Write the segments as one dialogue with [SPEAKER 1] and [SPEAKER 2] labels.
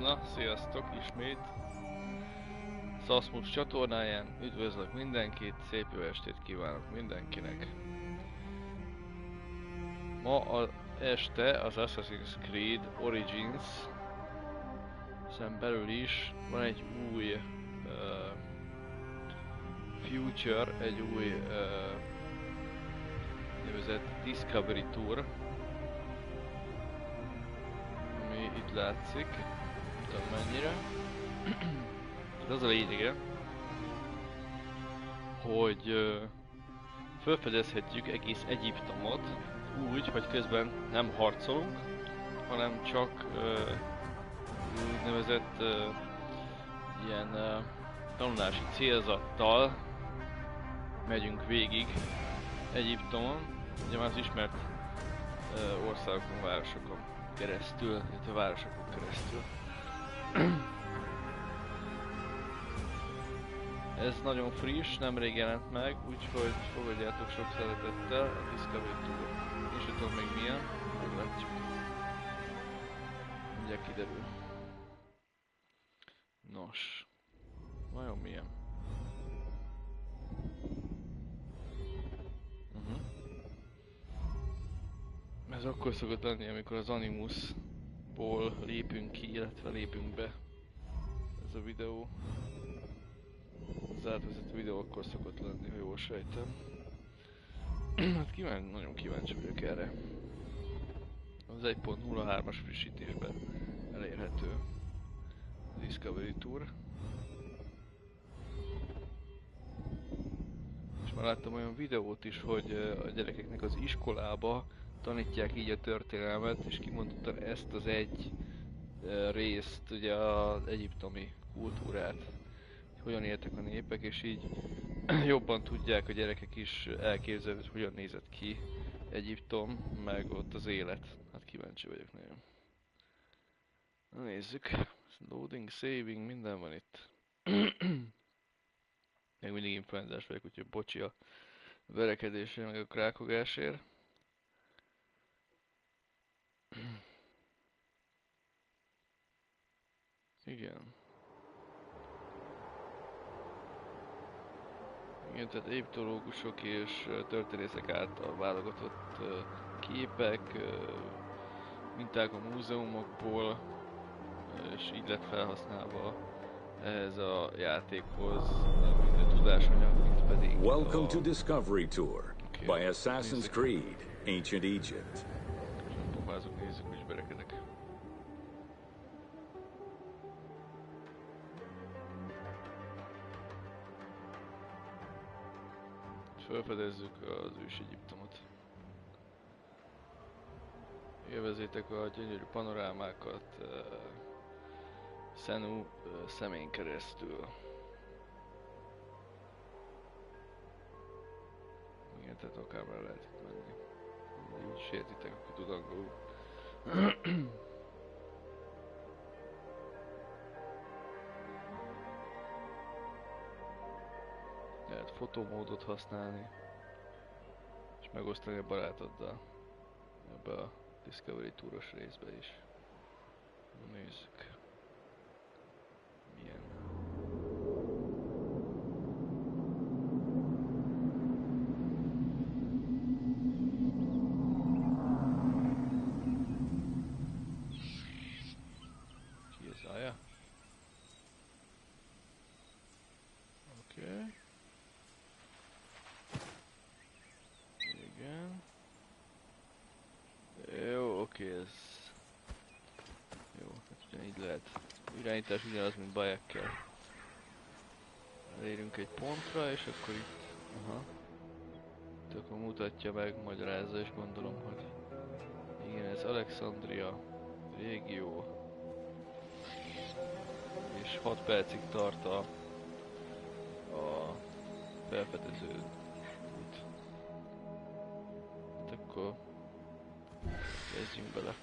[SPEAKER 1] Na, sziasztok ismét! Szaszmus csatornáján üdvözlök mindenkit, szép jó estét kívánok mindenkinek! Ma este az Assassin's Creed Origins belül is van egy új feature, egy új nevezett Discovery Tour, ami itt látszik, nem tudom mennyire. Az a lényege, hogy felfedezhetjük egész Egyiptomot úgy, hogy közben nem harcolunk, hanem csak úgynevezett ilyen tanulási célzattal megyünk végig Egyiptomon, ugye már az ismert országokon, városokon keresztül, illetve városokon keresztül. Ez nagyon friss, nemrég jelent meg, úgyhogy fogadjátok sok szeretettel a Discovery Tour. És tudom még milyen, meglátjuk. Mindjárt kiderül. Nos, vajon milyen? Ez akkor szokott lenni, amikor az Animusból lépünk ki, illetve lépünk be. Ez a videó. Az átvezető videó akkor szokott lenni, ha jól sejtem. Hát nagyon kíváncsi vagyok erre. Az 1.03-as frissítésben elérhető a Discovery Tour. És már láttam olyan videót is, hogy a gyerekeknek az iskolába tanítják így a történelmet, és kimondottan ezt az egy részt, ugye az egyiptomi kultúrát. Hogyan éltek a népek, és így jobban tudják a gyerekek is elképzelni, hogy hogyan nézett ki Egyiptom, meg ott az élet. Hát kíváncsi vagyok nagyon. Na nézzük. Loading, saving, minden van itt. Még mindig influenzás vagyok, úgyhogy bocsi a verekedésre, meg a krákogásért. Igen. Igen, tehát egyiptológusok és történészek által válogatott képek, minták a múzeumokból, és így lett felhasználva ehhez a játékhoz, mind a tudásanyag, mint pedig
[SPEAKER 2] Welcome to Discovery Tour by Assassin's Creed, Ancient Egypt.
[SPEAKER 1] Próbáljuk, nézzük, hogy is berekedek. Felfedezzük az ős Egyiptomot. Élvezzétek a gyönyörű panorámákat Senu szemén keresztül. Igen, tehát akár már lehet itt menni. Úgy sértitek, aki tud angolul. Lehet fotómódot használni, és megosztani a barátoddal ebbe a Discovery Touros részbe is. Nézzük. Milyen. Ki az Aya? Oké. Igen. Jó, oké, ez... Jó, hát ugyanígy lehet. Irányítás ugyanaz, mint Bayekkel. Elérünk egy pontra, és akkor itt... Aha. Itt akkor mutatja meg, magyarázza, és gondolom, hogy... Igen, ez Alexandria régió. És 6 percig tart a felfedező út. Hát akkor kezdjünk bele.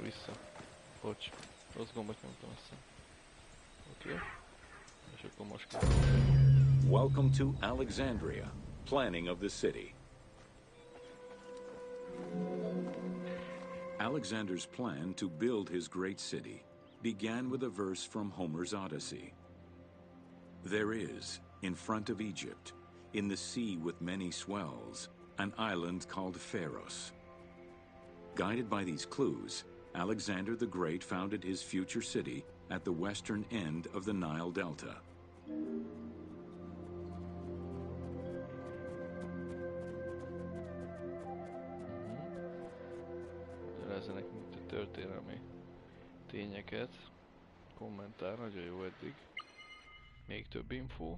[SPEAKER 1] Vissza. Bocs. Rossz gombot nyomtam össze. Oké. És akkor most kell.
[SPEAKER 2] Welcome to Alexandria. Planning of the city. Alexander's plan to build his great city began with a verse from Homer's Odyssey. There is, in front of Egypt, in the sea with many swells, an island called Pharos. Guided by these clues, Alexander the Great founded his future city at the western end of the Nile Delta.
[SPEAKER 1] Jelezzenek mint a történelmi tényeket. Kommentár, nagyon jó eddig. Még több info.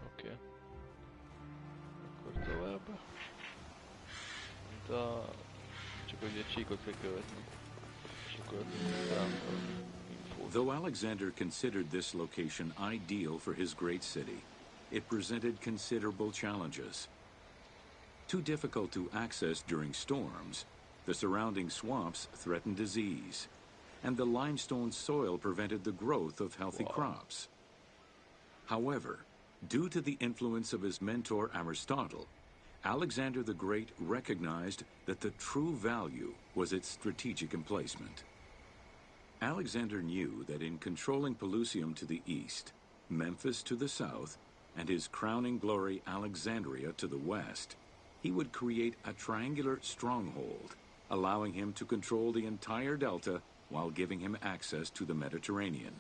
[SPEAKER 1] Oké. Akkor tovább. Csak ugye csíkot kell követni. És akkor infót.
[SPEAKER 2] Though Alexander considered this location ideal for his great city, it presented considerable challenges. Too difficult to access during storms, the surrounding swamps threatened disease, and the limestone soil prevented the growth of healthy crops. However, due to the influence of his mentor Aristotle, Alexander the Great recognized that the true value was its strategic emplacement. Alexander knew that in controlling Pelusium to the east, Memphis to the south, and his crowning glory Alexandria to the west, he would create a triangular stronghold, allowing him to control the entire delta while giving him access to the Mediterranean.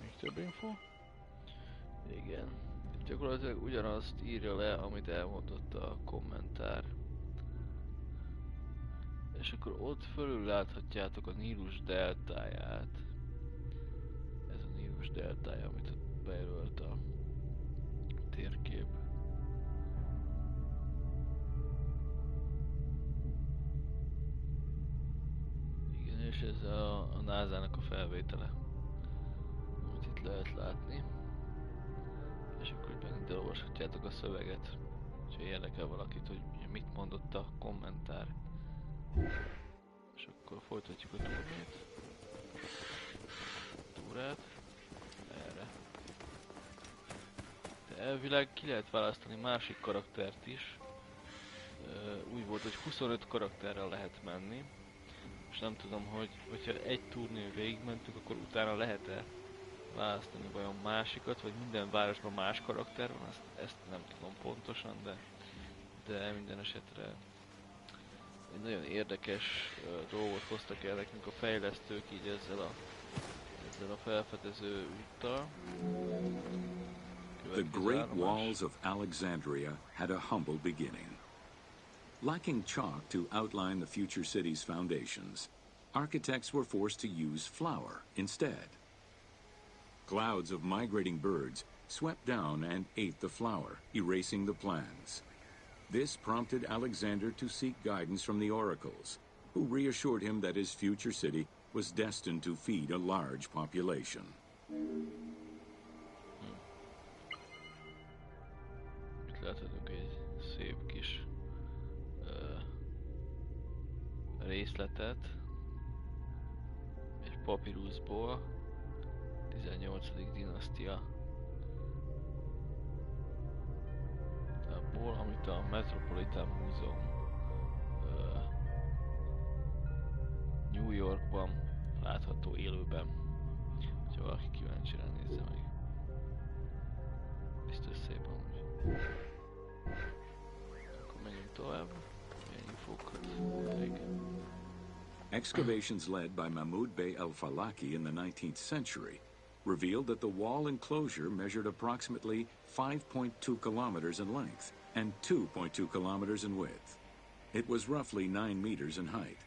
[SPEAKER 1] Még több info? Igen. Gyakorlatilag ugyanazt írja le, amit elmondott a kommentár. És akkor ott fölül láthatjátok a Nílus deltáját. Ez a Nílus deltája, amit ott bejelölt a térkép. Igen, és ez a NASA-nak a felvétele, amit itt lehet látni. És akkor megint elolvashatjátok a szöveget, és érdekel valakit, hogy mit mondott a kommentár. És akkor folytatjuk a túrát. Erre. De elvileg ki lehet választani másik karaktert is. Úgy volt, hogy 25 karakterrel lehet menni. És nem tudom, hogyha egy turnén végigmentünk, akkor utána lehet-e választani vajon másikat, vagy minden városban más karakter van, ezt nem tudom pontosan, de minden esetre egy nagyon érdekes dolgot hoztak el nekünk a fejlesztők így ezzel a felfedező úttal.
[SPEAKER 2] The great walls of Alexandria had a humble beginning. Lacking chalk to outline the future city's foundations, architects were forced to use flour instead. Clouds of migrating birds swept down and ate the flour, erasing the plans. This prompted Alexander to seek guidance from the oracles, who reassured him that his future city was destined to feed a large population.
[SPEAKER 1] Itt láthatunk egy szép kis részletet egy papíruszból, 18. dinasztia, abból, amit a Metropolitan Museum New Yorkban látható élőben. Ha valaki kíváncsi rá, nézze meg. Biztos szép amúgy. Akkor menjünk tovább. Milyen infókat még.
[SPEAKER 2] Excavations led by Mahmud Bey el-Falaki in the 19th century revealed that the wall enclosure measured approximately 5.2 kilometers in length and 2.2 kilometers in width. It was roughly 9 meters in height.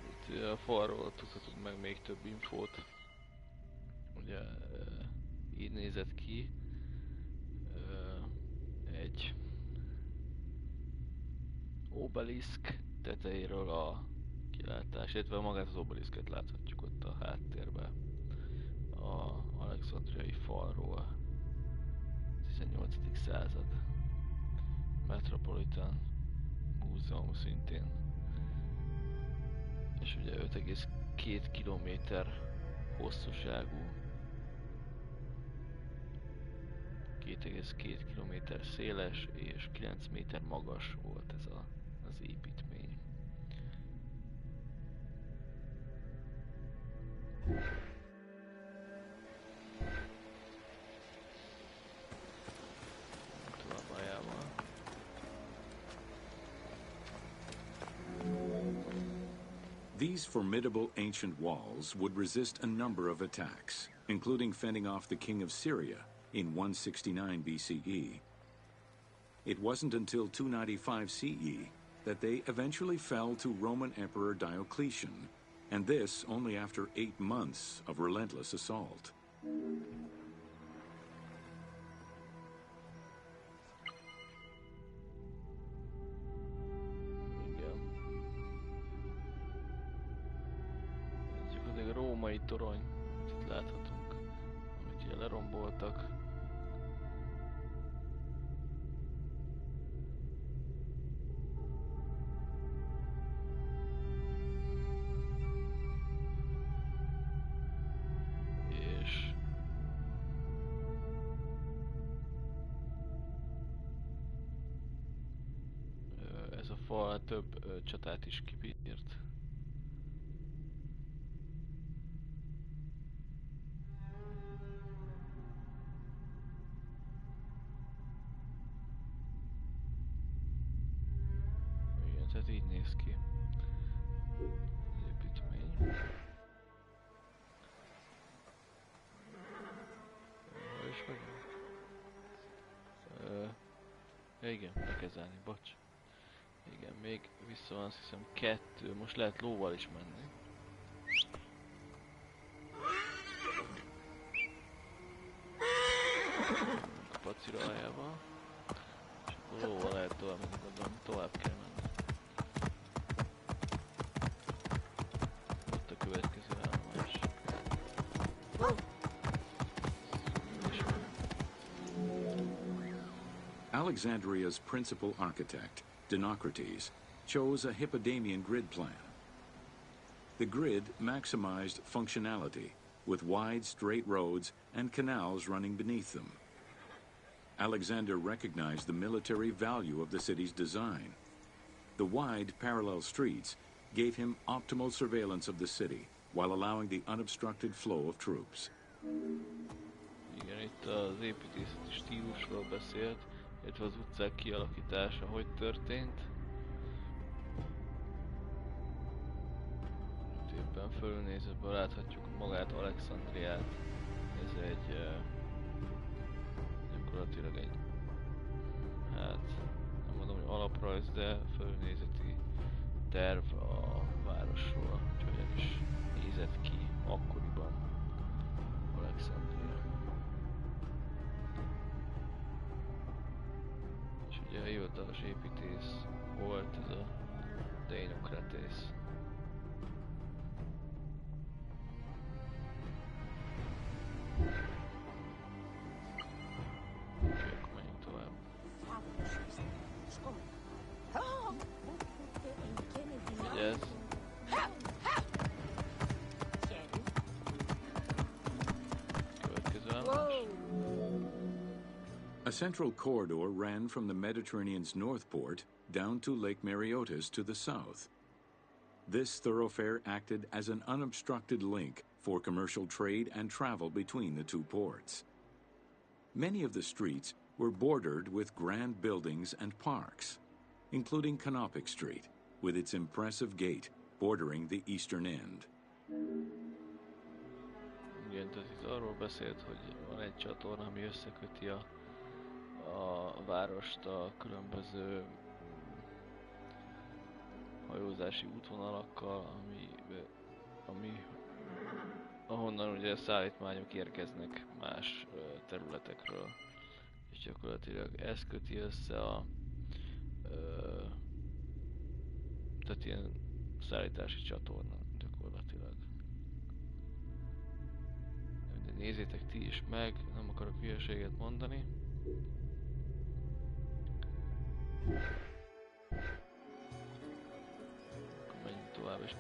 [SPEAKER 1] Itt a falról tudhatunk meg még több infót. Ugye így nézett ki egy obeliszk tetejéről a kilátás, illetve magát az obeliszket láthatjuk ott a háttérben a alexandriai falról, 18. század. Metropolitan Múzeum szintén. És ugye 5,2 kilométer hosszúságú, 2,2 kilométer széles és 9 méter magas volt ez az építmény.
[SPEAKER 2] These formidable ancient walls would resist a number of attacks, including fending off the king of Syria in 169 BCE. It wasn't until 295 CE that they eventually fell to Roman Emperor Diocletian, and this only after 8 months of relentless assault.
[SPEAKER 1] Római torony, itt láthatunk, amit ugye leromboltak. És ez a fal több csatát is kibírt. Tehát így néz ki az építmény. Hol is vagyunk? Ja igen, be kell zárni, bocs. Igen, még vissza van, azt hiszem 2, most lehet lóval is menni. A pacira aljával. És akkor lóval lehet tovább menni, gondolom, tovább kell menni. Következő állomás.
[SPEAKER 2] Alexandria's principal architect, Dinocrates, chose a Hippodamian grid plan. The grid maximized functionality, with wide, straight roads and canals running beneath them. Alexander recognized the military value of the city's design. The wide, parallel streets gave him optimal surveillance of the city, while allowing the unobstructed flow of troops.
[SPEAKER 1] Igen, itt az építészeti stílusról beszélt, illetve az utcák kialakítása hogy történt. Itt éppen fölülnézetből láthatjuk magát Alexandriát. Ez egy gyakorlatilag egy, hát nem mondom, hogy alaprajz, de fölülnézeti terv a városról, hogy hogyan is nézett ki akkoriban Alexandria. És ugye a hivatalos építész volt ez a Dinocrates. Úgyhogy akkor menjünk tovább. Vigyázz! Következő állomás.
[SPEAKER 2] A central corridor ran from the Mediterranean's north port down to Lake Mareotis to the south. This thoroughfare acted as an unobstructed link for commercial trade and travel between the two ports. Many of the streets were bordered with grand buildings and parks, including Canopic Street, with its impressive gate bordering the eastern end.
[SPEAKER 1] Igen, tehát itt arról beszélt, hogy van egy csatorna, ami összeköti a várost a különböző hajózási útvonalakkal, ahonnan ugye szállítmányok érkeznek más területekről. És gyakorlatilag ez köti össze tehát ilyen szállítási csatorna gyakorlatilag. De nézzétek ti is meg, nem akarok hülyeséget mondani.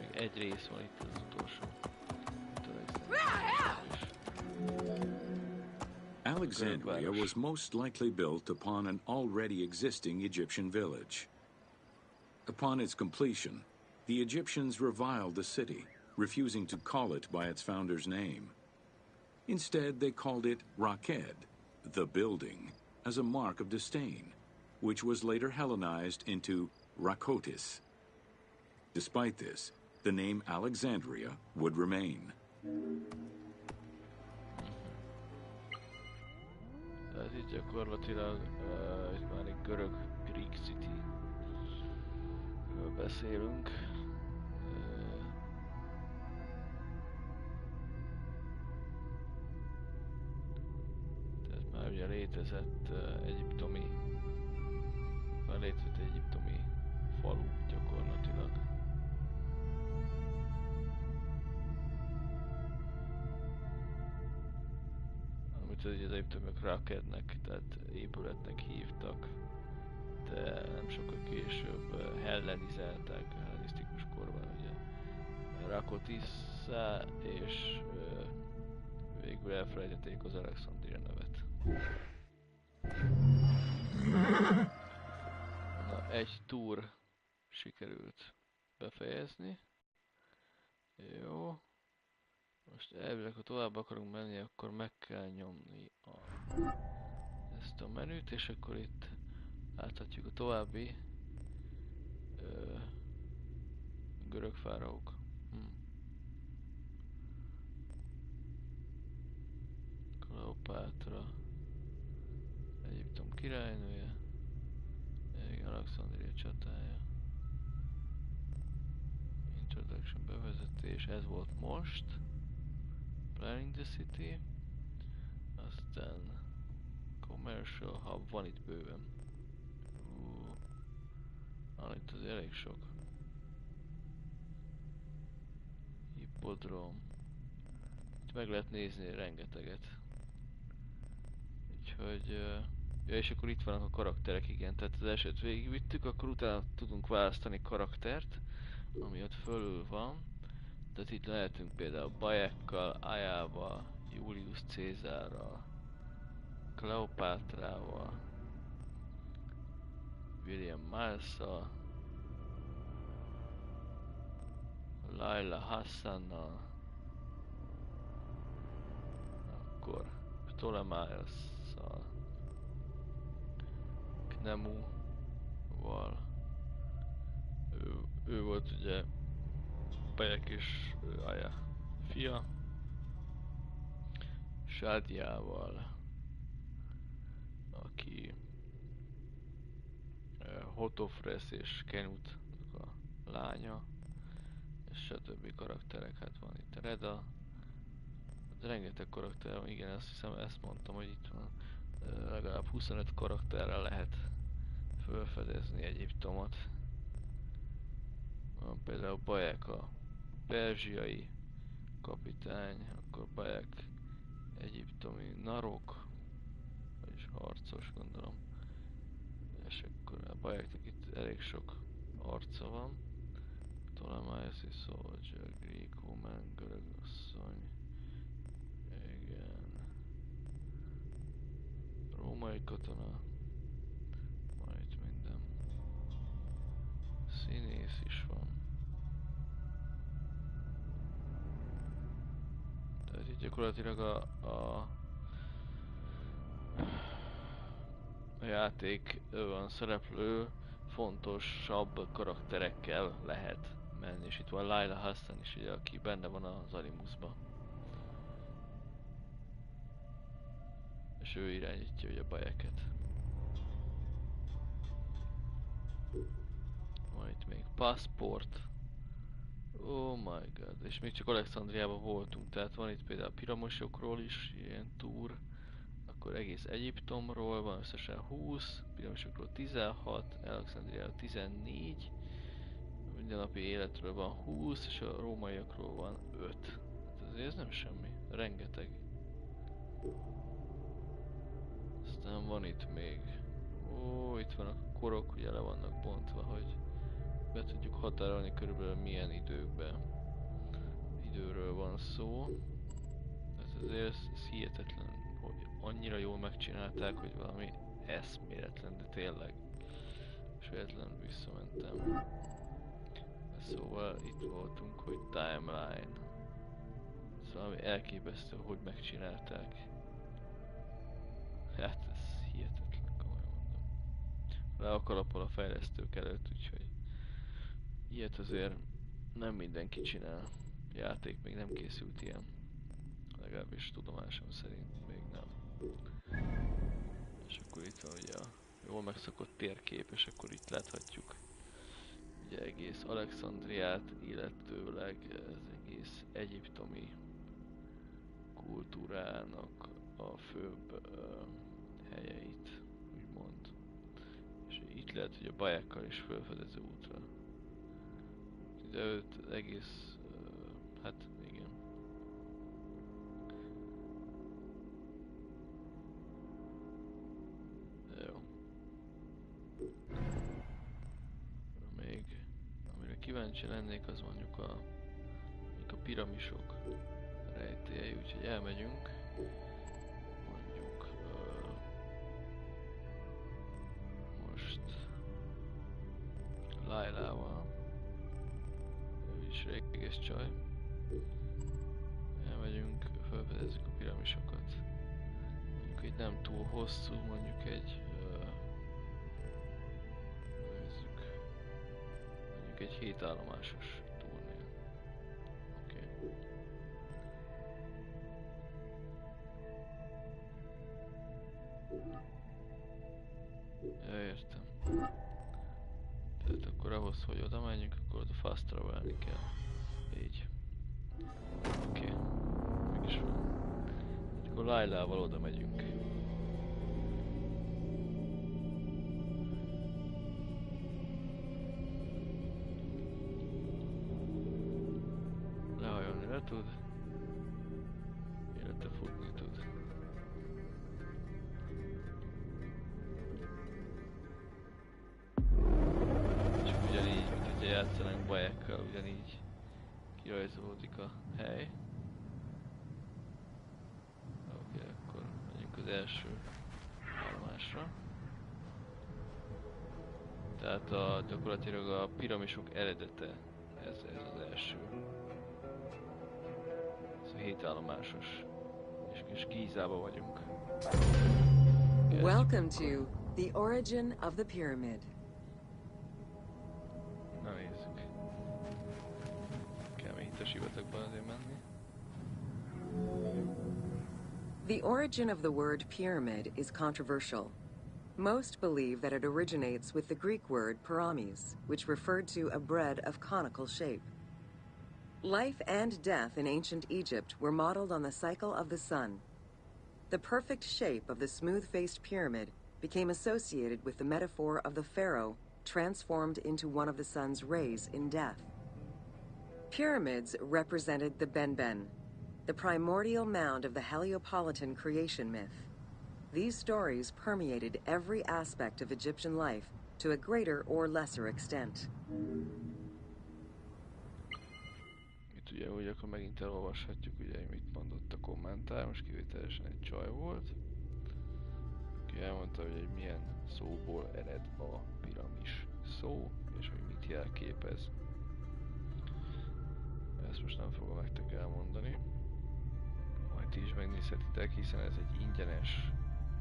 [SPEAKER 1] és még egy rész van itt az utolsó.
[SPEAKER 2] Alexandria was most likely built upon an already existing Egyptian village. Upon its completion, the Egyptians reviled the city, refusing to call it by its founder's name. Instead, they called it Raked, the building, as a mark of disdain, which was later Hellenized into Rakotis. Despite this, the name Alexandria would remain.
[SPEAKER 1] Ez itt gyakorlatilag itt már egy görög Greek City-ről beszélünk. Tehát már ugye létezett egyiptomi falu gyakorlatilag. Amit az egyiptomiak Rakednek, tehát épületnek hívtak, de nem sokkal később hellenisztikus korban ugye Rakotissá, és végül elfelejtették az Alexandria nevet. Na, egy túr sikerült befejezni. Jó. Most elvileg, ha tovább akarunk menni, akkor meg kell nyomni ezt a menüt, és akkor itt láthatjuk a további görög fáraók. Kleopátra, Egyiptom királynője, Alexandria csatája, Introduction bevezetés, ez volt most, Planning the City, aztán Commercial Hub, van itt bőven. Itt az elég sok. Hippodróm. Itt meg lehet nézni rengeteget. Úgyhogy... ja, és akkor itt vannak a karakterek, igen. Tehát az elsőt végigvittük, akkor utána tudunk választani karaktert, ami ott fölül van. Tehát itt lehetünk például Bajekkal, Ajával, Julius Cézárral, Kleopátrával, William Milessal, Laila Hassannal, akkor Ptolemaiasszal, Knemuval, ő volt ugye Bajek és Aja fia, Sádiával, aki Hotofresz és Kenut a lánya, és stb. Karakterek, hát van itt Reda, de rengeteg karakter van, igen, azt hiszem ezt mondtam, hogy itt van legalább 25 karakterrel lehet felfedezni Egyiptomot. Van például Bajek a perzsiai kapitány, akkor Bajek egyiptomi narok, vagyis harcos gondolom, és akkor a Bajaknak itt elég sok arca van. Ptolemaios soldier, Greek woman, görög asszony, igen, római katona, van itt minden, színész is van. Tehát itt gyakorlatilag a játékban szereplő fontosabb karakterekkel lehet menni, és itt van Laila Hassan is, ugye, aki benne van az Animusban. És ő irányítja ugye a Bajeket. Van itt még Passport. Oh my god, és még csak Alexandriában voltunk, tehát van itt például a piramosokról is ilyen túr. Akkor egész Egyiptomról van összesen 20, piramidokról 16, Alexandriáról 14, a mindennapi életről van 20, és a rómaiakról van 5. Hát azért ez nem semmi, rengeteg. Aztán van itt még, ó, itt vannak a korok, ugye le vannak bontva, hogy be tudjuk határolni körülbelül milyen időről van szó. Ez azért ez hihetetlen, hogy annyira jól megcsinálták, hogy valami eszméletlen, de tényleg. És véletlenül visszamentem. Szóval itt voltunk, hogy timeline. Szóval valami elképesztő, hogy megcsinálták. Hát ez hihetetlen, komolyan mondom. Le a kalappal a fejlesztők előtt, úgyhogy ilyet azért nem mindenki csinál. Játék még nem készült ilyen. Legalábbis tudomásom szerint még nem. És akkor itt van ugye a jól megszokott térkép, és akkor itt láthatjuk ugye egész Alexandriát, illetőleg az egész egyiptomi kultúrának a főbb helyeit, úgymond. És itt lehet, hogy a bajákkal is felfedező útra. De őt egész, hát igen. Jó. Még, amire kíváncsi lennék, az mondjuk a piramisok rejtélyei, úgyhogy elmegyünk. Mondjuk most Lailával. Ő is réges csaj. Elmegyünk, felfedezzük a piramisokat. Mondjuk egy nem túl hosszú, mondjuk egy nézzük. Mondjuk egy 7 állomásos turné. Oké. Ja, értem. Tehát akkor ahhoz, hogy oda menjünk, akkor oda fast travelni kell. Így. Oké. Mégis van. Akkor Lailával oda megyünk. Lehajolni le tud. Illetve futni tud. Csak ugyanígy, mint hogyha játszanánk bajákkal, ugyanígy kirajzolódik a hely. Oké, akkor megyünk az első állomásra. Tehát gyakorlatilag a piramisok eredete, ez az első. Ez a 7 állomásos. És Gízába vagyunk.
[SPEAKER 3] Welcome to the origin of the pyramid.
[SPEAKER 1] Na nézzük. Kell még itt a sivatagban azért menni.
[SPEAKER 3] The origin of the word pyramid is controversial. Most believe that it originates with the Greek word pyramis, which referred to a bread of conical shape. Life and death in ancient Egypt were modeled on the cycle of the sun. The perfect shape of the smooth-faced pyramid became associated with the metaphor of the pharaoh transformed into one of the sun's rays in death. Pyramids represented the Benben, the primordial mound of the Heliopolitan creation myth. These stories permeated every aspect of Egyptian life to a greater or lesser extent.
[SPEAKER 1] Itt ugye úgy akkor megint elolvashatjuk, ugye mit mondott a kommentár, most kivételesen egy csaj volt. Aki elmondta, hogy egy milyen szóból ered a piramis szó, és hogy mit jelképez. Ezt most nem fogom nektek elmondani. Majd ti is megnézhetitek, hiszen ez egy ingyenes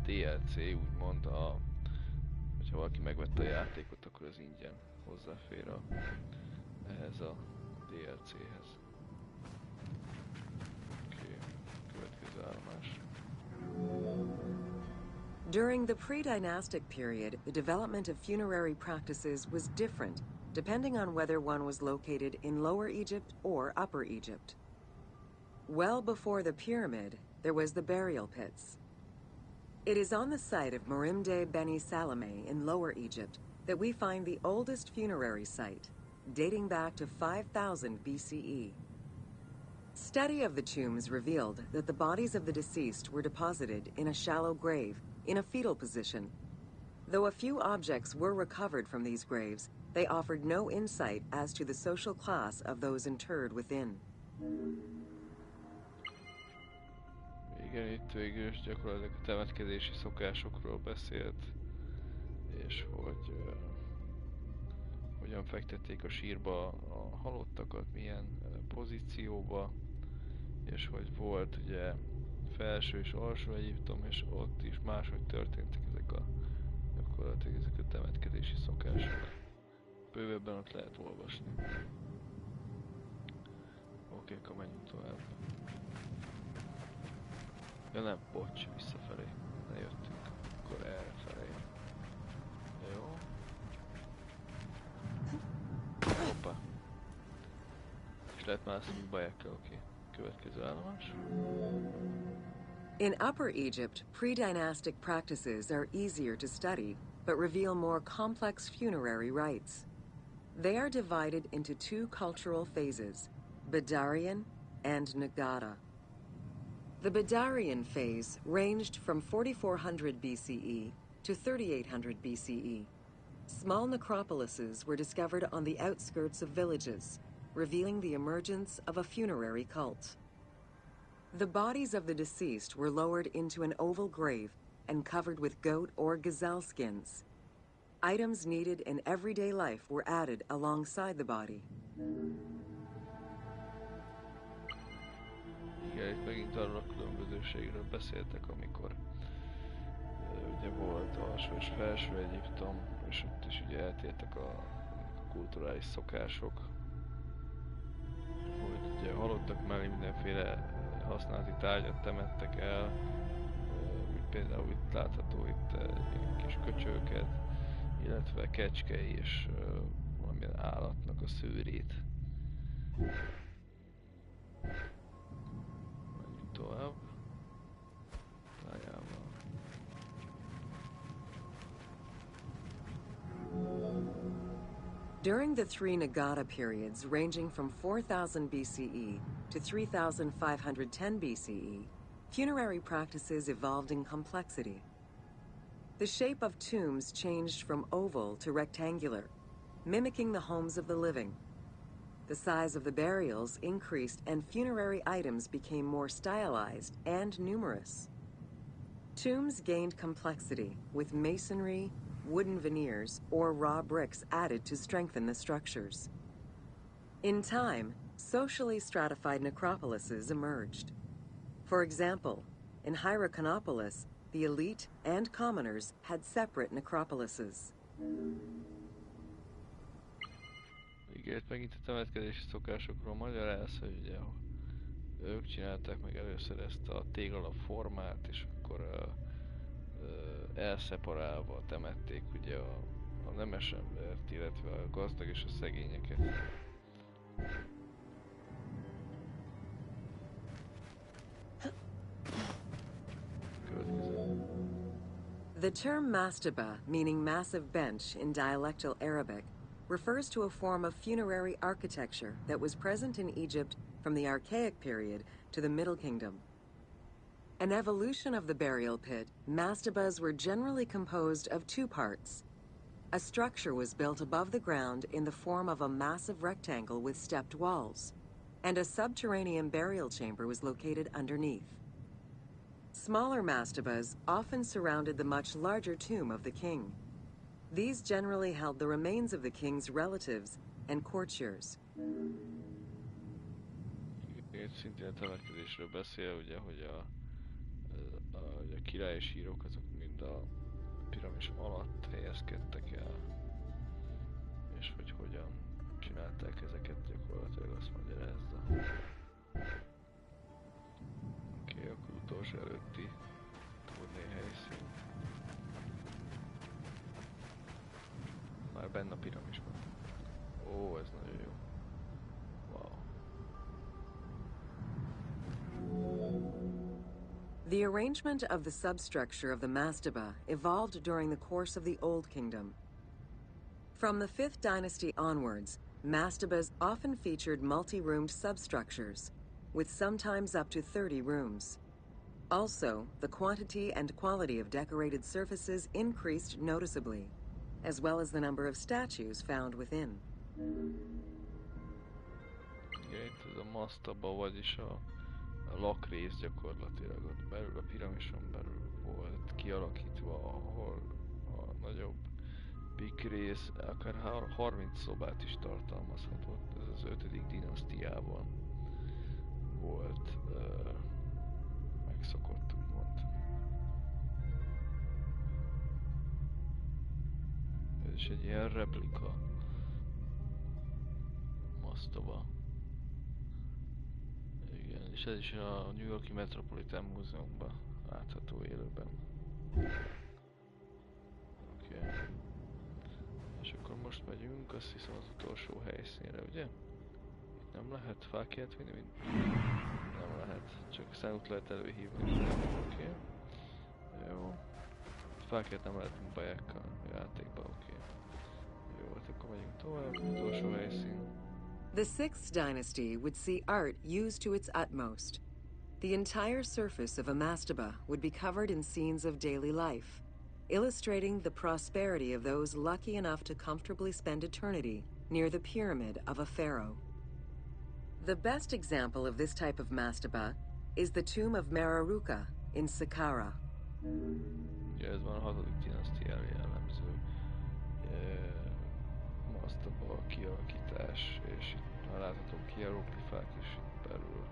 [SPEAKER 1] DLC, úgymond hogyha valaki megvette a játékot, akkor az ingyen hozzáfér ehhez a DLC-hez. Oké, következő állomás.
[SPEAKER 3] During the pre-dynastic period, the development of funerary practices was different, depending on whether one was located in Lower Egypt or Upper Egypt. Well before the pyramid, there was the burial pits. It is on the site of Merimde Beni Salome in Lower Egypt that we find the oldest funerary site, dating back to 5000 BCE. Study of the tombs revealed that the bodies of the deceased were deposited in a shallow grave, in a fetal position. Though a few objects were recovered from these graves, they offered no insight as to the social class of those interred within.
[SPEAKER 1] Igen, itt végül is gyakorlatilag a temetkezési szokásokról beszélt, és hogy hogyan fektették a sírba a halottakat, milyen pozícióba, és hogy volt ugye felső és alsó Egyiptom, és ott is máshogy történtek gyakorlatilag ezek a temetkezési szokások. Bővebben ott lehet olvasni. Oké, akkor menjünk tovább. Ja nem, bocs, visszafelé. Ne jöttünk. Akkor elfelé. Jó. Hoppá. És lehet mászni bajekkel, oké. Következő állomás.
[SPEAKER 3] In Upper Egypt, pre-dynastic practices are easier to study, but reveal more complex funerary rites. They are divided into two cultural phases, Badarian and Nagada. The Badarian phase ranged from 4400 BCE to 3800 BCE. Small necropolises were discovered on the outskirts of villages, revealing the emergence of a funerary cult. The bodies of the deceased were lowered into an oval grave and covered with goat or gazelle skins. Items needed in everyday life were added alongside the body.
[SPEAKER 1] Igen, itt megint arról a különbözőségről beszéltek, amikor ugye volt alsó és felső Egyiptom, és ott is ugye eltértek a kulturális szokások, hogy ugye halottak mellé mindenféle használati tárgyat temettek el, mint például itt látható itt kis köcsöket, illetve kecskei és valamilyen állatnak a szőrét. Menjünk tovább. Tájával.
[SPEAKER 3] During the three Nagada periods ranging from 4000 BCE to 3510 BCE, funerary practices evolved in complexity. The shape of tombs changed from oval to rectangular, mimicking the homes of the living. The size of the burials increased and funerary items became more stylized and numerous. Tombs gained complexity, with masonry, wooden veneers, or raw bricks added to strengthen the structures. In time, socially stratified necropolises emerged. For example, in Hyrcanopolis, the elite and commoners had separate necropolises.
[SPEAKER 1] Igen, megint a temetkezési szokásokról magyaráz, hogy ugye ők csinálták meg először ezt a téglalap formát, és akkor elszeparálva temették ugye a nemes embert, illetve a gazdag és a szegényeket.
[SPEAKER 3] The term mastaba, meaning massive bench in dialectal Arabic, refers to a form of funerary architecture that was present in Egypt from the Archaic period to the Middle Kingdom. An evolution of the burial pit, mastabas were generally composed of two parts. A structure was built above the ground in the form of a massive rectangle with stepped walls, and a subterranean burial chamber was located underneath. Smaller mastabas often surrounded the much larger tomb of the king. These generally held the remains of the king's relatives and courtiers.
[SPEAKER 1] Itt szintén a temetkezésről beszél, ugye, hogy a királyi sírok azok mind a piramis alatt helyezkedtek el, és hogy hogyan csinálták ezeket, gyakorlatilag azt magyarázza. Oké, akkor utolsó előtti turné helyszín. Már benne a piramisban. Ó, ez nagyon jó. Wow.
[SPEAKER 3] The arrangement of the substructure of the mastaba evolved during the course of the Old Kingdom. From the 5th dynasty onwards, mastabas often featured multi-roomed substructures, with sometimes up to 30 rooms. Also, the quantity and quality of decorated surfaces increased noticeably. as well as the number of statues found within.
[SPEAKER 1] Igen, itt ez a masztaba, vagyis a lakrész gyakorlatilag ott belül, a piramison belül volt kialakítva, ahol a nagyobb big rész akár 30 szobát is tartalmazhatott. Ez az 5. dinasztiában volt megszokott, úgymond. Ez is egy ilyen replika masztaba. Igen, és ez is a New York-i Metropolitan Múzeumban látható élőben. Oké. És akkor most megyünk, azt hiszem az utolsó helyszínre, ugye? Itt nem lehet fákját vinni, nem lehet, csak szánút lehet előhívni. Oké. Jó. Fákját nem lehet bajákkal a játékba, oké. Jó, hát akkor megyünk tovább, utolsó helyszín.
[SPEAKER 3] The Sixth Dynasty would see art used to its utmost. The entire surface of a mastaba would be covered in scenes of daily life, illustrating the prosperity of those lucky enough to comfortably spend eternity near the pyramid of a pharaoh. The best example of this type of mastaba is the tomb of Meroruka in Saqqara.
[SPEAKER 1] Ugye ez van a 6. dinasztiára jellemző masztaba kialakítás, és itt már látható hieroglifák is itt belül.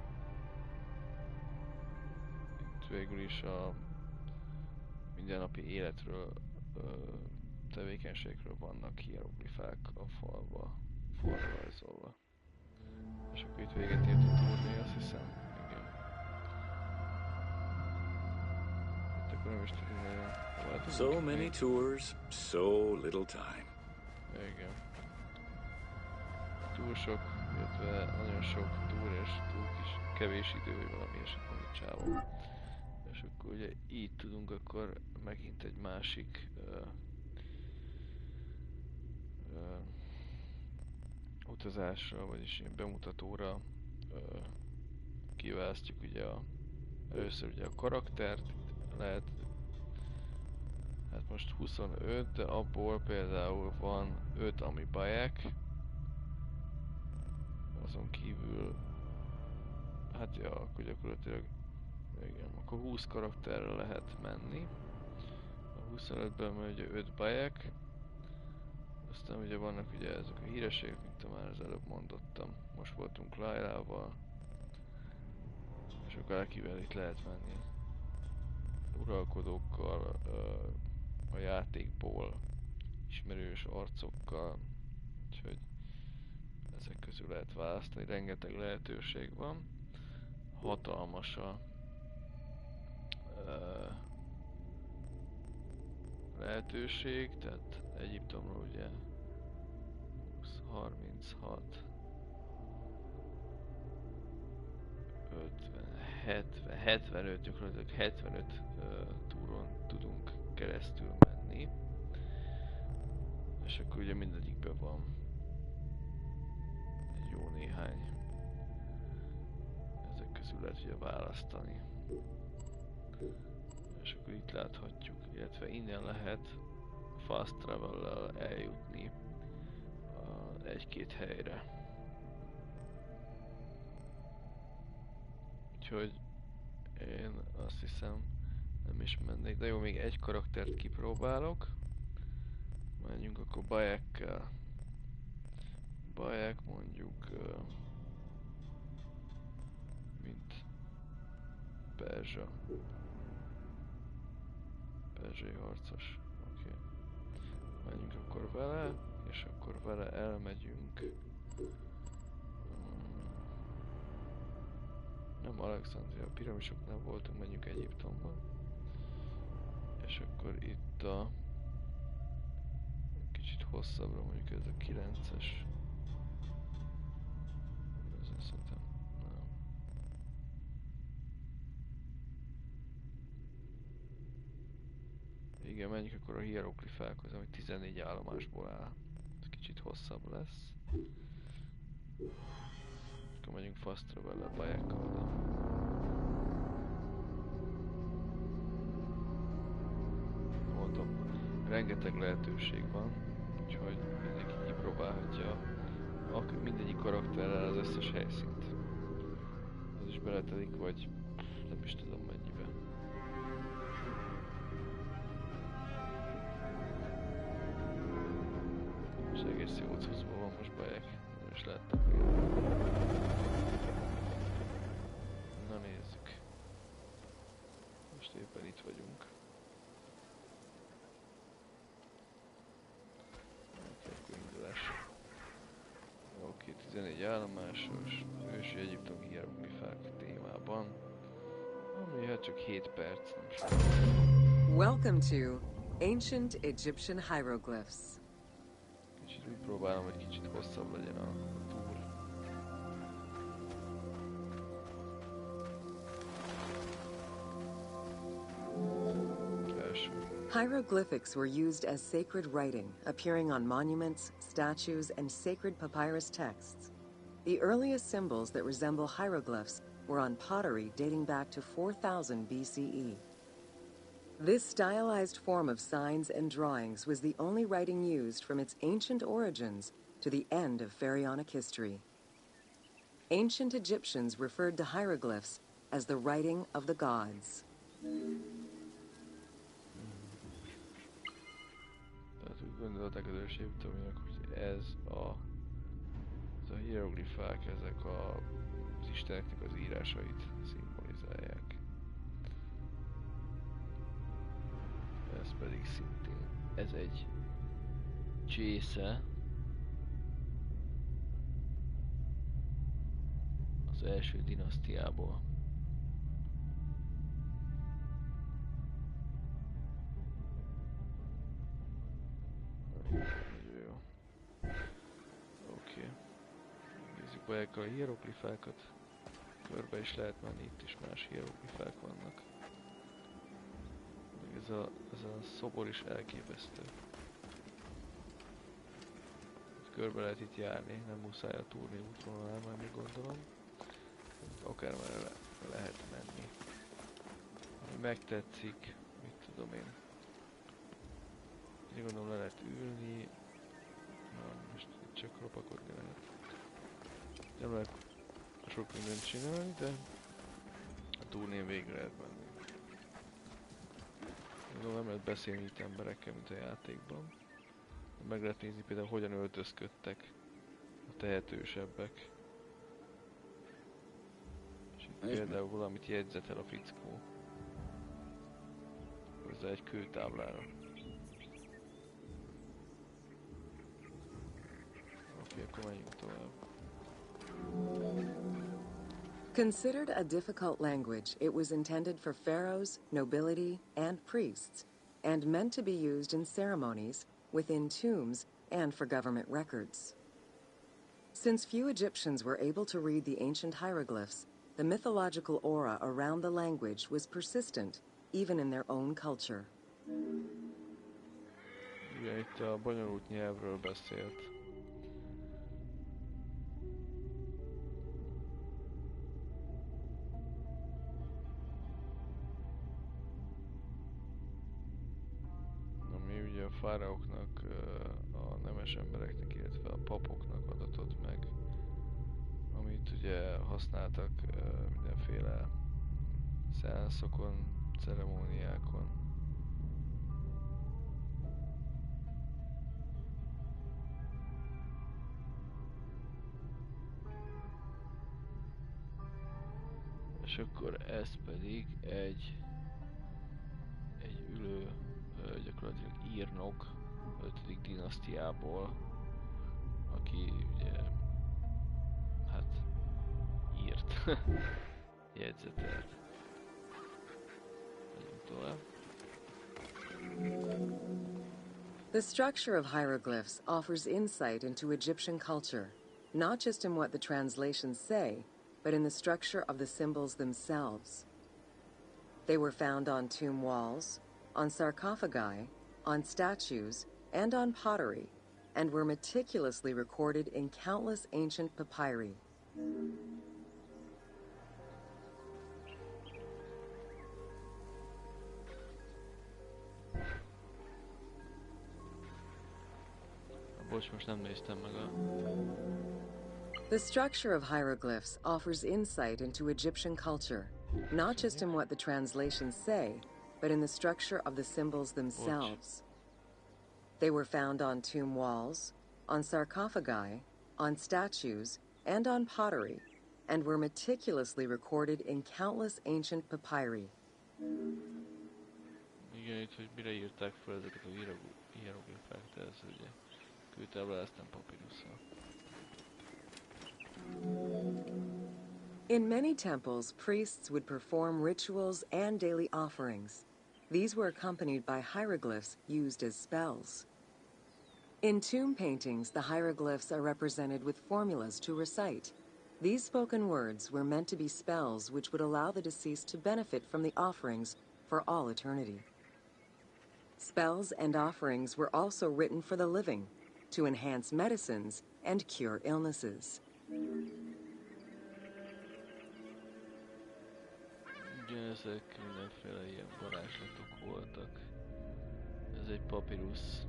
[SPEAKER 1] Itt végül is a mindennapi életről, tevékenységről vannak hieroglifák a falba rajzolva. És akkor itt véget ért a turné, azt hiszem. Igen. Itt akkor nem is tudom,
[SPEAKER 2] So many tours, so little time.
[SPEAKER 1] Igen. Túl sok, illetve nagyon sok túr és túl kis kevés idő, vagy valami eset van itt csávon. És akkor ugye így tudunk akkor megint egy másik utazásra, vagyis ilyen bemutatóra kiválasztjuk ugye először ugye a karaktert, itt lehet, hát most 25, de abból például van 5 ami baják, azon kívül, hát ja, akkor gyakorlatilag, igen, akkor 20 karakterre lehet menni, a 25-ben ugye 5 baják, aztán ugye vannak ugye ezek a hírességek, mint már az előbb mondottam, most voltunk Lailával, és akkor akivel itt lehet menni uralkodókkal, a játékból ismerős arcokkal, úgyhogy ezek közül lehet választani, rengeteg lehetőség van, hatalmas a lehetőség, tehát Egyiptomról ugye 20, 36, 50, 70, 75, gyakorlatilag 75 túron tudunk keresztül menni. És akkor ugye mindegyikben van egy jó néhány. Ezek közül lehet ugye választani. És akkor itt láthatjuk, illetve innen lehet fast travel-lel eljutni egy-két helyre. Úgyhogy én azt hiszem nem is mennék, de jó, még egy karaktert kipróbálok. Menjünk akkor bajákkel. Baják mondjuk mint perzsa. Perzsai harcos. Oké. Menjünk akkor vele, és akkor vele elmegyünk. Nem Alexandria, a piramisoknál voltunk, menjünk Egyiptomban. És akkor itt a kicsit hosszabbra, mondjuk ez a 9-es. Ez szerintem nem. Igen, menjünk akkor a hieroglifákhoz, ami 14 állomásból áll. Ez kicsit hosszabb lesz. Akkor megyünk fast travel-lel bajákkal oda. Mondom, rengeteg lehetőség van, úgyhogy mindenki kipróbálhatja mindegyik karakterrel az összes helyszínt. Az is beletelik, vagy nem is tudom mennyibe. És egész jó cuccban van most bajek, nem is láttak olyan. Na nézzük. Most éppen itt vagyunk. Oké, 14 állomásos, ősi egyiptomi hieroglifák témában. Ami hát csak 7 perc, nem sok.
[SPEAKER 3] Welcome to Ancient Egyptian Hieroglyphs.
[SPEAKER 1] Kicsit úgy próbálom, hogy kicsit hosszabb legyen a túr. Első.
[SPEAKER 3] Hieroglyphics were used as sacred writing, appearing on monuments, statues, and sacred papyrus texts. The earliest symbols that resemble hieroglyphs were on pottery dating back to 4000 BCE. This stylized form of signs and drawings was the only writing used from its ancient origins to the end of pharaonic history. Ancient Egyptians referred to hieroglyphs as the writing of the gods.
[SPEAKER 1] Tehát úgy gondolták az ősi egyiptomiak, hogy ez a hieroglifák, ezek az isteneknek az írásait szimbolizálják. Ez pedig szintén, ez egy csésze az első dinasztiából. Nagyon jó. Oké. Nézzük be a hieroglifákat. Körbe is lehet menni, itt is más hieroglifák vannak. Ez a szobor is elképesztő. Körbe lehet itt járni, nem muszáj a turné útvonalán menni, gondolom. Akár már lehet menni. Ami megtetszik, mit tudom én. Én gondolom le lehet ülni. Na, most itt csak lopakodni lehet. Nem lehet sok mindent csinálni, de a turnén végre lehet menni. Gondolom nem lehet beszélni itt emberekkel, mint a játékban. Meg lehet nézni például, hogyan öltözködtek a tehetősebbek. És itt például valamit jegyzetel a fickó. Hozzá egy kőtáblára. Oké, akkor menjünk tovább.
[SPEAKER 3] Considered a difficult language, it was intended for pharaohs, nobility, and priests, and meant to be used in ceremonies, within tombs, and for government records. Since few Egyptians were able to read the ancient hieroglyphs, the mythological aura around the language was persistent, even in their own culture.
[SPEAKER 1] Igen, itt a bonyolult nyelvről beszélt. Ami ugye a fáraóknak, a nemes embereknek, illetve a papoknak adatott meg. Amit ugye használtak mindenféle szeánszokon, ceremóniákon. És akkor ez pedig egy ülő, gyakorlatilag írnok 5. dinasztiából, aki ugye, hát írt, jegyzetelt. Megyünk tovább.
[SPEAKER 3] The structure of hieroglyphs offers insight into Egyptian culture, not just in what the translations say, but in the structure of the symbols themselves. They were found on tomb walls, on sarcophagi, on statues, and on pottery, and were meticulously recorded in countless ancient papyri.
[SPEAKER 1] Bocs, most nem néztem meg a...
[SPEAKER 3] The structure of hieroglyphs offers insight into Egyptian culture, not just in what the translations say, but in the structure of the symbols themselves. They were found on tomb walls, on sarcophagi, on statues, and on pottery, and were meticulously recorded in countless ancient papyri.
[SPEAKER 1] Igen, itt, hogy mire írták fel ezeket a hieroglifák, de ez ugye kőtábláztam papírusszal.
[SPEAKER 3] In many temples, priests would perform rituals and daily offerings. These were accompanied by hieroglyphs used as spells. In tomb paintings, the hieroglyphs are represented with formulas to recite. These spoken words were meant to be spells which would allow the deceased to benefit from the offerings for all eternity. Spells and offerings were also written for the living, to enhance medicines and cure illnesses.
[SPEAKER 1] Ugye ezek mindenféle ilyen varázslatok voltak. Ez egy papirusz,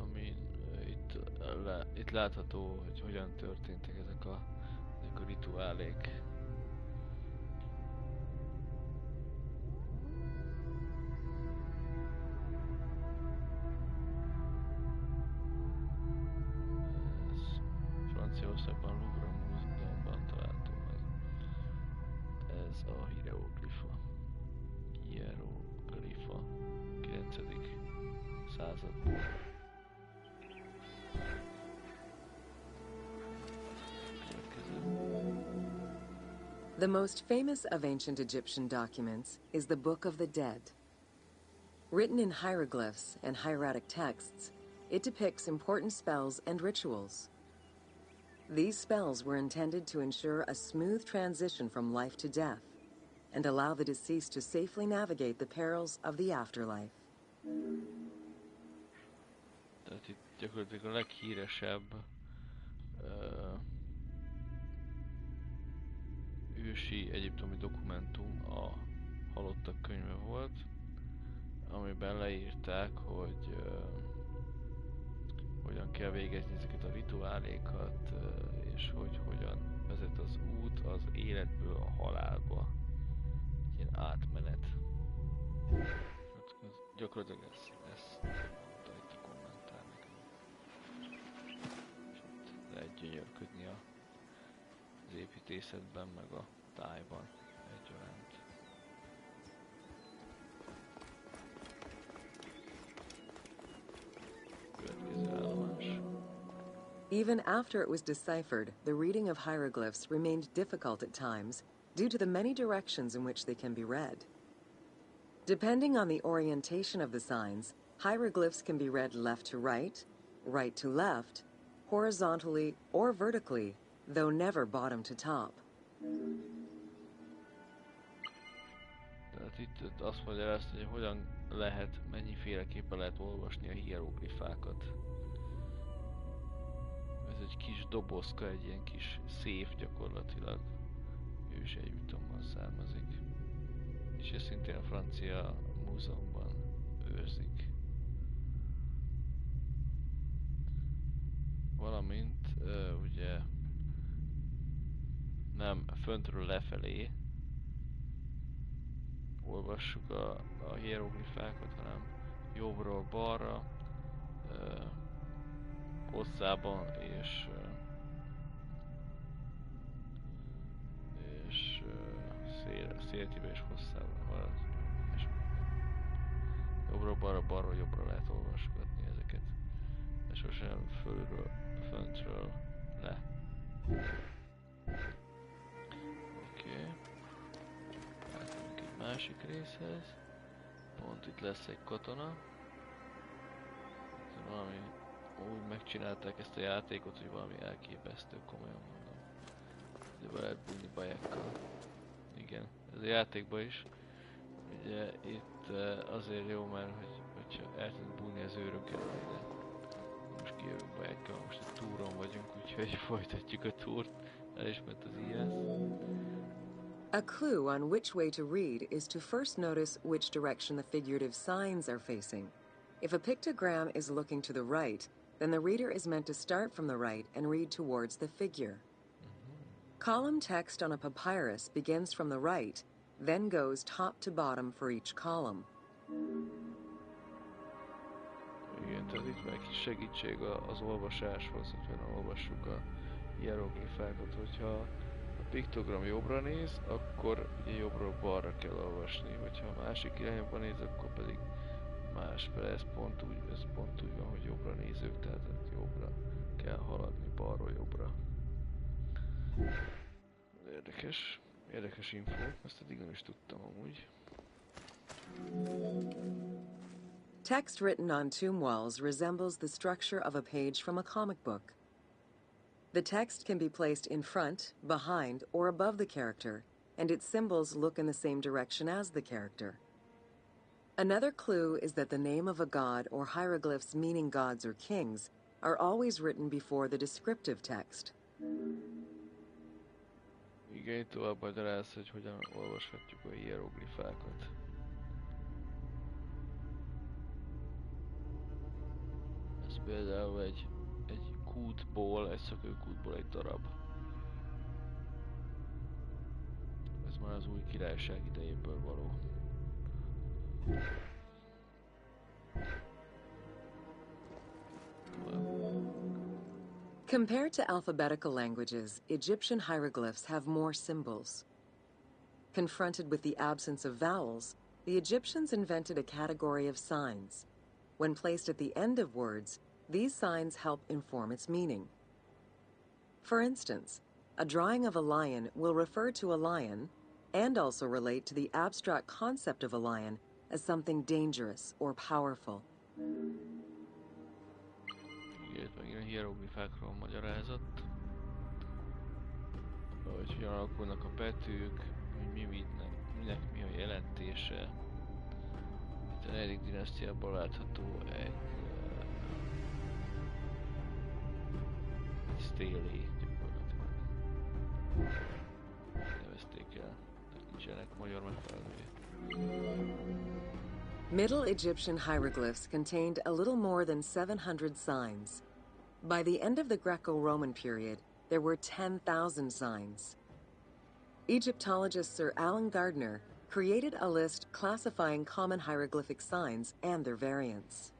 [SPEAKER 1] amin itt látható, hogy hogyan történtek ezek a rituálék. Ez Franciaországban Louvre múzeumban található meg. Ez a hieroglifa. Hieroglifa. 9. századból.
[SPEAKER 3] The most famous of ancient Egyptian documents is the Book of the Dead. Written in hieroglyphs and hieratic texts, it depicts important spells and rituals. These spells were intended to ensure a smooth transition from life to death and allow the deceased to safely navigate the perils of the afterlife.
[SPEAKER 1] Tehát itt gyakorlatilag a leghíresebb ősi egyiptomi dokumentum a halottak könyve volt, amiben leírták, hogy hogyan kell végezni ezeket a rituálékat, és hogy hogyan vezet az út az életből a halálba. Ilyen átmenet. Gyakorlatilag ezt mondta itt a kommentár nekem. És itt lehet gyönyörködni az építészetben, meg a tájban egyaránt. Következő állomás.
[SPEAKER 3] Even after it was deciphered, the reading of hieroglyphs remained difficult at times due to the many directions in which they can be read. Depending on the orientation of the signs, hieroglyphs can be read left to right, right to left, horizontally or vertically, though never bottom to top.
[SPEAKER 1] Tehát itt azt magyarázta, hogy hogyan lehet, mennyiféleképpen lehet olvasni a hieroglifákat. Ez egy kis dobozka, egy ilyen kis széf gyakorlatilag. Ősi Egyiptomban származik. És ez szintén a francia múzeumban őrzik. Valamint ugye nem föntről lefelé olvassuk a hieroglifákat, hanem jobbról balra, hosszában és széltibe és hosszában. Jobbról balra, balról jobbra lehet olvasgatni ezeket. De sosem fölről, föntről le. Oké. Átmegyünk egy másik részhez. Pont itt lesz egy katona. Valami úgy megcsinálták ezt a játékot, hogy valami elképesztő, komolyan mondom. De be lehet bújni bajekkal. Igen, ez a játékban is. Ugye itt azért jó, mert hogyha el tudunk bújni az őröket, de most kijövünk bajekkal, most egy túron vagyunk, úgyhogy folytatjuk a túrt. El is ment az IS.
[SPEAKER 3] A clue on which way to read is to first notice which direction the figurative signs are facing. If a pictogram is looking to the right, then the reader is meant to start from the right and read towards the figure. Column text on a papyrus begins from the right, then goes top to bottom for each column.
[SPEAKER 1] Igen, tehát itt meg segítség az olvasáshoz, hogyha olvassuk a hieroglifákat, hogyha a piktogram jobbra néz, akkor ugye jobbról balra kell olvasni, hogyha a másik irányba néz, akkor pedig másfele. Ez pont úgy van, hogy jobbra nézők, tehát jobbra kell haladni, balról jobbra. Érdekes info, ezt eddig nem is tudtam amúgy.
[SPEAKER 3] Text written on tomb walls resembles the structure of a page from a comic book. The text can be placed in front, behind, or above the character, and its symbols look in the same direction as the character. Another clue is that the name of a god or hieroglyphs meaning gods or kings are always written before the descriptive text.
[SPEAKER 1] Igen, itt tovább magyaráz, hogy hogyan olvashatjuk a hieroglifákat. Ez például egy kútból, egy szökőkútból egy darab. Ez már az új királyság idejéből való.
[SPEAKER 3] Compared to alphabetical languages, Egyptian hieroglyphs have more symbols. Confronted with the absence of vowels, the Egyptians invented a category of signs. When placed at the end of words, these signs help inform its meaning. For instance, a drawing of a lion will refer to a lion and also relate to the abstract concept of a lion as something dangerous or powerful.
[SPEAKER 1] Igen, megint a hieroglifákról magyarázat. Hogy hogyan alakulnak a betűk, hogy minek mi a jelentése. Itt a 4. dinasztiában látható egy stélé gyakorlatilag. Nevezték el, tehát nincsenek magyar megfelelője.
[SPEAKER 3] Middle Egyptian hieroglyphs contained a little more than 700 signs. By the end of the Greco-Roman period, there were 10,000 signs. Egyptologist Sir Alan Gardner created a list classifying common hieroglyphic signs and their variants.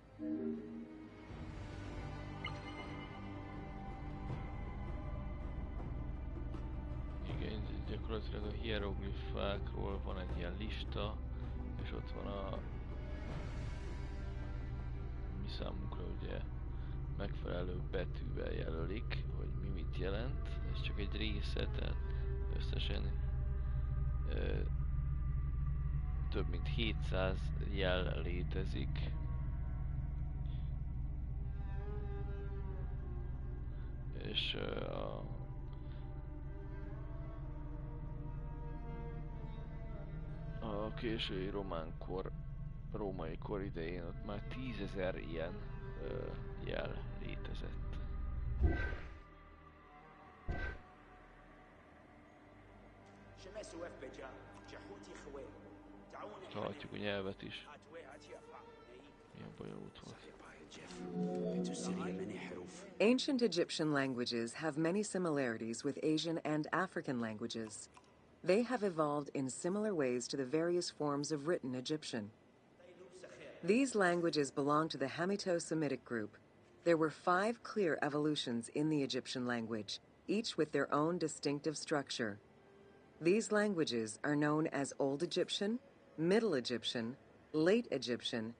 [SPEAKER 1] Igen, gyakorlatilag a hieroglifákról van egy ilyen lista, és ott van a mi számunkra ugye megfelelő betűvel jelölik, hogy mi mit jelent. Ez csak egy része, tehát összesen több mint 700 jel létezik. És a késői római kor idején ott már 10.000 ilyen jel létezett. Hallhatjuk a nyelvet is. Milyen bonyolult volt.
[SPEAKER 3] Ancient Egyptian languages have many similarities with Asian and African languages. They have evolved in similar ways to the various forms of written Egyptian. These languages belong to the Hamito-Semitic group. There were 5 clear evolutions in the Egyptian language, each with their own distinctive structure. These languages are known as Old Egyptian, Middle Egyptian, Late Egyptian,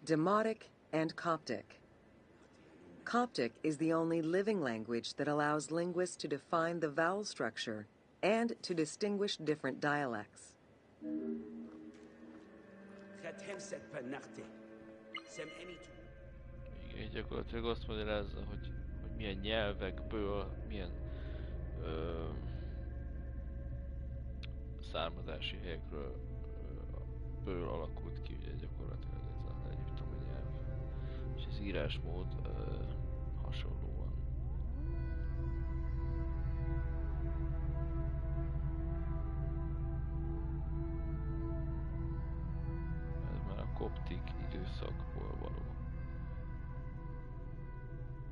[SPEAKER 3] Demotic, and Coptic. Coptic is the only living language that allows linguists to define the vowel structure and to distinguish different dialects.
[SPEAKER 1] Igen, gyakorlatilag azt magyarázza, hogy milyen nyelvekből, milyen származási helyekről alakult ki ugye gyakorlatilag ez az egyiptomi nyelv. És az írásmód hasonlóan. Ez már a koptik időszakból való.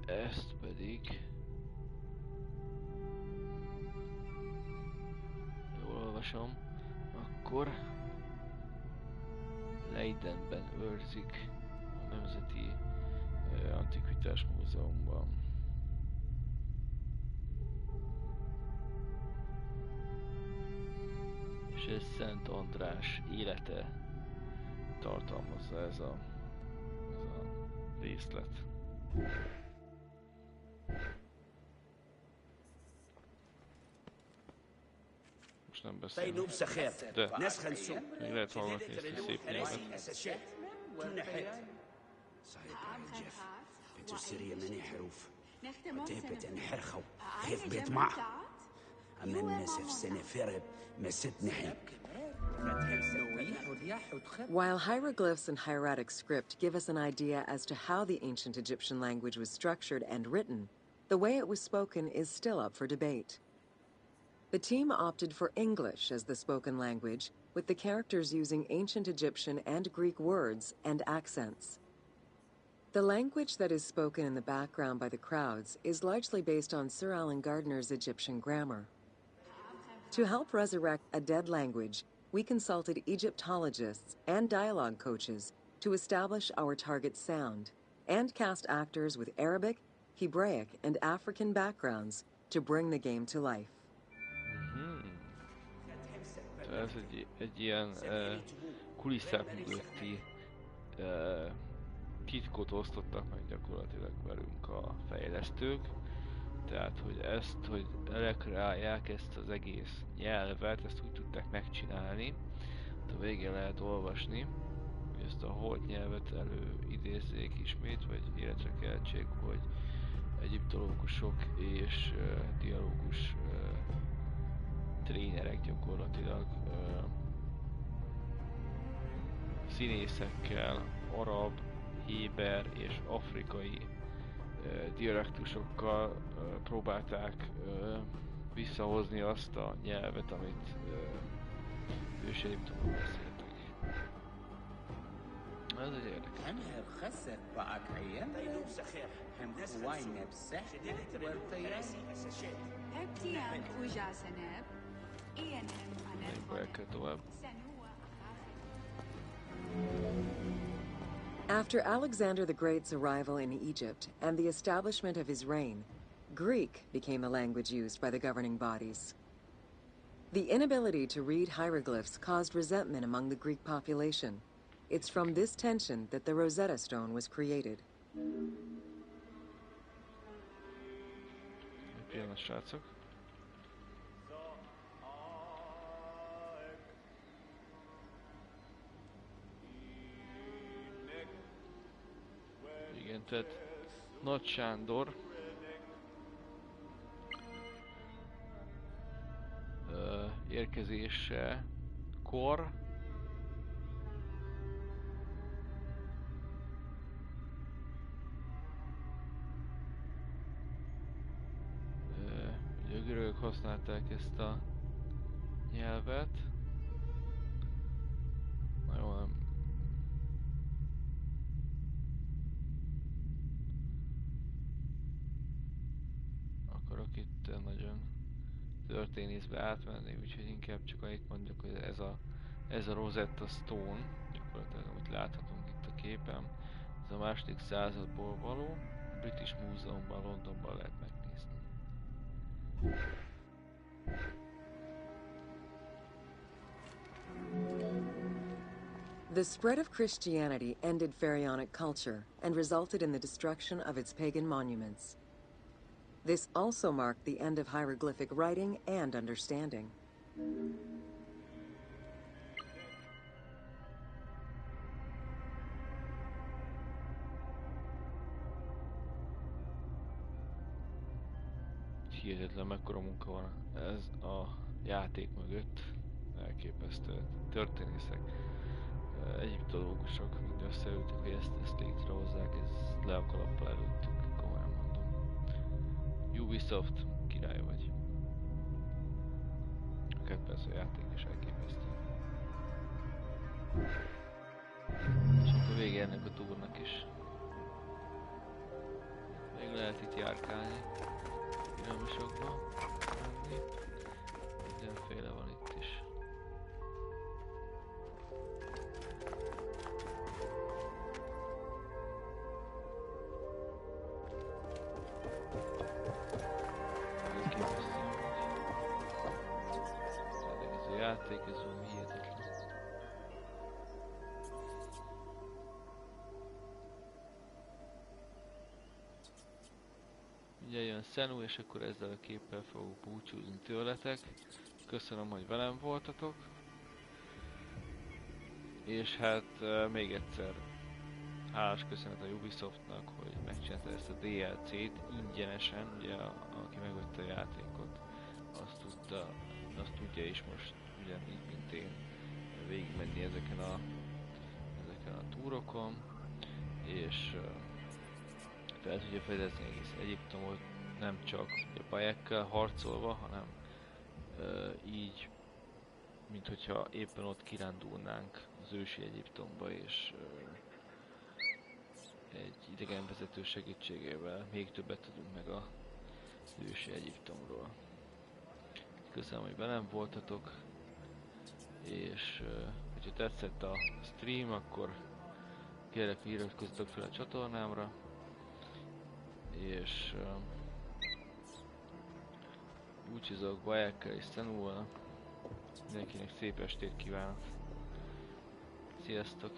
[SPEAKER 1] ezt pedig... Jól olvasom, akkor Leidenben őrzik a Nemzeti Antikvitás Múzeumban. És ez Szent András élete tartalmazza ez a részlet. Most nem beszélünk. De még lehet hallgatni ezt a szép nyelvet.
[SPEAKER 3] While hieroglyphs and hieratic script give us an idea as to how the ancient Egyptian language was structured and written, the way it was spoken is still up for debate. The team opted for English as the spoken language, with the characters using ancient Egyptian and Greek words and accents. The language that is spoken in the background by the crowds is largely based on Sir Alan Gardner's Egyptian grammar. To help resurrect a dead language, we consulted Egyptologists and dialogue coaches to establish our target sound, and cast actors with Arabic, Hebraic, and African backgrounds to bring the game to life.
[SPEAKER 1] Ez egy ilyen kulisszák mögötti titkot osztottak meg gyakorlatilag velünk a fejlesztők. Tehát, hogy ezt, hogy rekreálják ezt az egész nyelvet, ezt úgy tudták megcsinálni. A végén lehet olvasni, hogy ezt a holt nyelvet előidézzék ismét, vagy életre keltsék, hogy egyiptológusok és dialógus trénerek gyakorlatilag színészekkel, arab, héber és afrikai dialektusokkal próbálták visszahozni azt a nyelvet, amit ős egyiptomban beszéltek. Ez egy érdekes. Tovább.
[SPEAKER 3] After Alexander the Great's arrival in Egypt and the establishment of his reign, Greek became the language used by the governing bodies. The inability to read hieroglyphs caused resentment among the Greek population. It's from this tension that the Rosetta Stone was created.
[SPEAKER 1] Pillanat, srácok. Igen, tehát Nagy Sándor érkezésekor ugye a görögök használták ezt a nyelvet. Na jó, nem. Akarok itt nagyon történészbe átmenni, úgyhogy inkább csak annyit mondjuk, hogy ez a Rosetta Stone, gyakorlatilag amit láthatunk itt a képen, ez a második századból való, a British Museumban, Londonban lehet megnézni.
[SPEAKER 3] The spread of Christianity ended pharaonic culture and resulted in the destruction of its pagan monuments. This also marked the end of hieroglyphic writing and understanding.
[SPEAKER 1] Hihetetlen mekkora munka van ez a játék mögött. Elképesztő történészek, egyiptológusok mind összeültek, hogy ezt létrehozzák, ez le a kalappal előttük, komolyan mondom. Ubisoft, király vagy. A persze a játék is elképesztő. És akkor vége ennek a túrnak is. Még lehet itt járkálni. Piramisokba menni. Mindenféle van itt is. Ez a játék, ez valami hihetetlen. Ugye jön Senu, és akkor ezzel a képpel fogok búcsúzni tőletek. Köszönöm, hogy velem voltatok. És hát még egyszer hálás köszönet a Ubisoftnak, hogy megcsinálta ezt a DLC-t ingyenesen, ugye aki megvette a játékot, azt tudja is most ugyanígy, mint én végigmenni ezeken a túrokon, és fel tudja fedezni egész Egyiptomot, nem csak a bajekkel harcolva, hanem így, mint hogyha éppen ott kirándulnánk az ősi Egyiptomba, és egy idegenvezető segítségével még többet tudunk meg az ősi Egyiptomról. Köszönöm, hogy velem voltatok, és hogyha tetszett a stream, akkor kérlek, hogy iratkozzatok fel a csatornámra, és búcsúzok Bajákkal és Szenúval. Mindenkinek szép estét kívánok. Sziasztok!